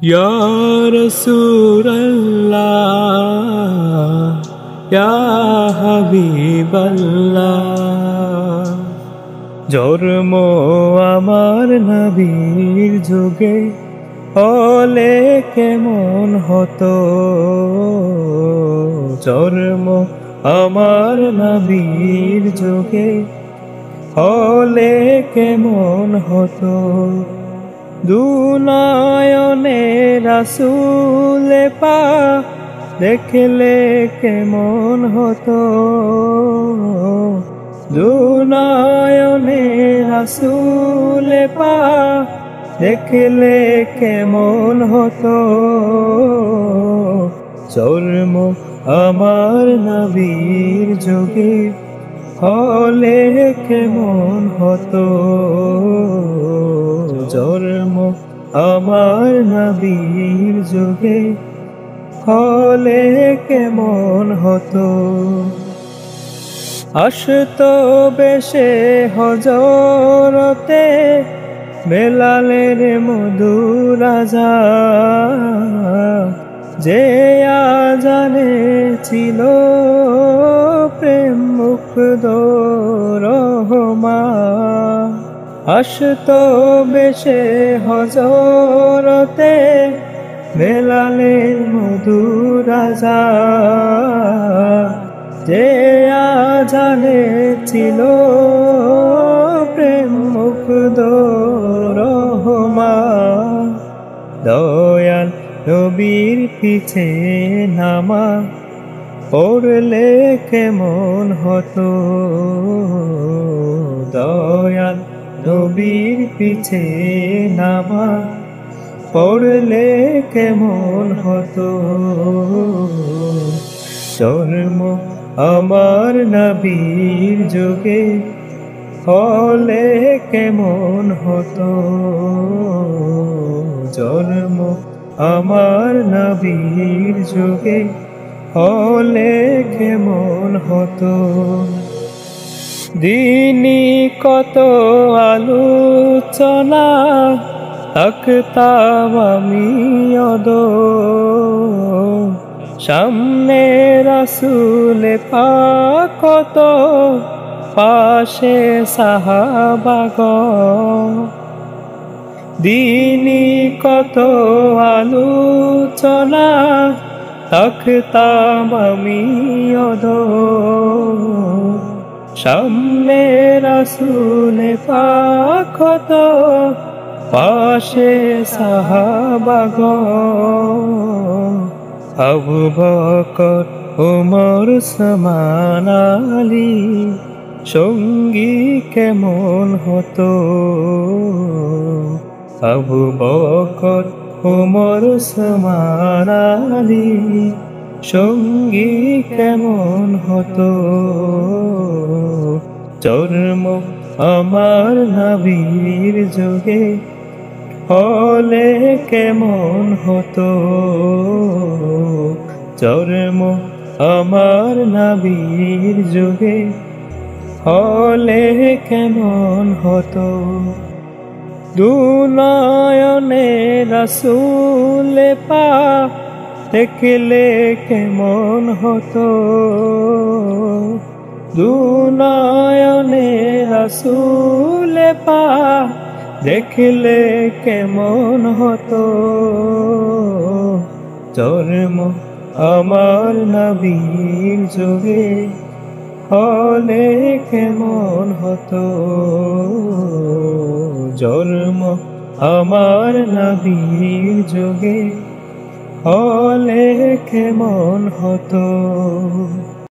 ইয়া রাসূলুল্লাহ ইয়া হাবিবাল্লাহ। জন্ম আমার নবীর যুগে হলে কেমন হতো, জন্ম আমার নবীর যুগে হলে কেমন হতো। দুনয়নে রাসূল পাক দেখলে কেমন হতো, দুনয়নে রাসূল পাক দেখলে কেমন হতো। জন্ম আমার নবীর যুগে হলে কেমন হতো, জন্ম আমার নবীর যুগে হলে কেমন হতো। আসতো বেশে হযরতে বেলালের মধুর আযান, যে আযানে ছিল প্রেম মুগ্ধ রহমান। আসতো বেশে হযরতে বেলালের মধুর আযান, যে আযানে ছিল প্রেম মুগ্ধ রহমান। দয়াল নবীর পিছে নামাজ পড়লে কেমন হতো, দয়াল নবীর পিছে নামাজ পড়লে কেমন হতো। জন্ম আমার নবীর যুগে হলে কেমন হতো, জন্ম আমার নবীর যুগে হলে কেমন হতো। দিনই কত আলোচনা থাকতাম আমি অদর, সামনে রাসূল পাক কত পাশে সাহাবাগণ। দিনই কত আলোচনা থাকতাম আমি অদর, সামনে রাসূল পাক কত পাশে সাহাবাগণ। আবু বকর ওমর ওসমান আলী সঙ্গী কেমন হতো, আবু বকর ওমর ওসমান আলী সঙ্গী কেমন হতো। জন্ম আমার নবীর যুগে হলে কেমন হতো, জন্ম আমার নবীর যুগে হলে কেমন হতো। দুনয়নে রাসূল পাক দেখলে কেমন হতো, দুনয়নে রাসূল পাক দেখলে কেমন হতো। জন্ম আমার নবীর যুগে হলে কেমন হতো, জন্ম আমার নবীর যুগে হলে কেমন হতো।